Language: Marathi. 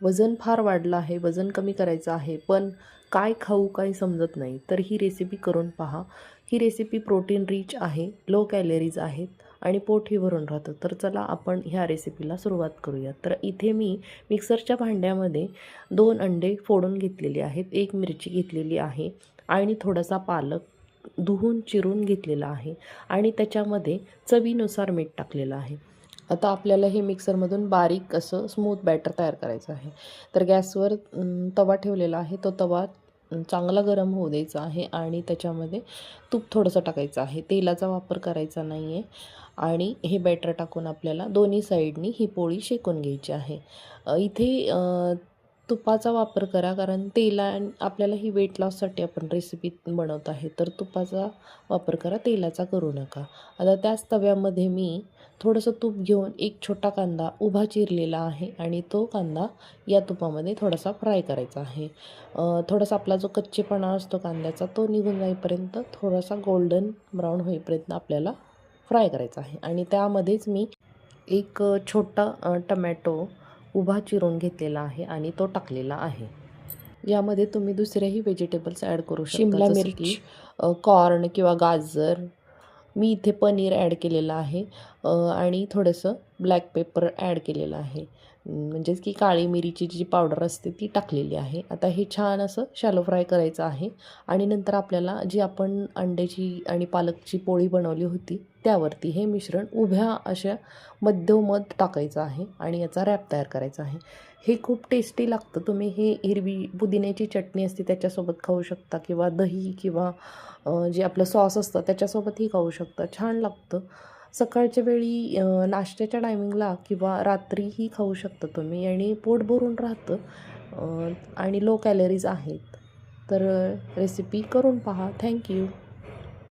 वजन फार वाढलं आहे, वजन कमी करायचं आहे, पण काय खाऊ काही समजत नाही, तर ही रेसिपी करून पहा. ही रेसिपी प्रोटीन रिच आहे, लो कॅलरीज आहेत आणि पोटही भरून राहतं. तर चला आपण ह्या रेसिपीला सुरुवात करूया. तर इथे मी मिक्सरच्या भांड्यामध्ये 2 अंडे फोडून घेतलेले आहेत, 1 मिरची घेतलेली आहे आणि थोडासा पालक धुवून चिरून घेतलेला आहे आणि त्याच्यामध्ये चवीनुसार मीठ टाकलेलं आहे. आता आपल्याला हे मिक्सरमधून बारीक असं स्मूथ बॅटर तयार करायचं आहे. तर गॅसवर तवा ठेवलेला आहे. तो तवा चांगला गरम होऊ द्यायचा आहे आणि त्याच्यामध्ये तूप थोडंसं टाकायचं आहे. तेलाचा वापर करायचा नाही आहे आणि हे बॅटर टाकून आपल्याला दोन्ही साईडनी ही पोळी शेकून घ्यायची आहे. इथे तुपाचा वापर करा, कारण आपल्याला ही वेट लॉससाठी आपण रेसिपी बनवत आहे, तर तुपाचा वापर करा, तेलाचा करू नका. आता त्याच तव्यामध्ये मी थोडंसं तूप घेऊन एक छोटा कांदा उभा चिरलेला आहे आणि तो कांदा या तुपामध्ये थोडासा फ्राय करायचा आहे. थोडासा आपला जो कच्चेपणा असतो कांद्याचा तो निघून जाईपर्यंत थोडासा गोल्डन ब्राऊन होईपर्यंत आपल्याला फ्राय करायचा आहे. आणि त्यामध्येच मी एक छोटा टमॅटो उभा चिरून घेतलेला आहे आणि तो टाकलेला आहे. यामध्ये तुम्ही दुसरेही व्हेजिटेबल्स ॲड करू शकता, शिमला मिरची, कॉर्न किंवा गाजर. मी इथे पनीर ॲड केलेलं आहे आणि थोडंसं ब्लॅक पेपर ॲड केलेलं आहे, म्हणजेच की काळी मिरीची जी पावडर असते ती टाकलेली आहे. आता हे छान असं शॅलो फ्राय करायचं आहे आणि नंतर आपल्याला जी आपण अंड्याची आणि पालकची पोळी बनवली होती त्यावरती हे मिश्रण उभ्या अशा मध्यमध टाकायचं आहे आणि याचा रॅप तयार करायचा आहे. हे खूप टेस्टी लागतं. तुम्ही हे हिरवी पुदिन्याची चटणी असते त्याच्यासोबत खाऊ शकता किंवा दही किंवा जे आपलं सॉस असतं त्याच्यासोबतही खाऊ शकता, छान लागतं. सकाळच्या वेळी नाश्त्याच्या टायमिंगला किंवा रात्रीही खाऊ शकता तुम्ही आणि पोट भरून राहतं आणि लो कॅलरीज आहेत. तर रेसिपी करून पहा. थँक्यू.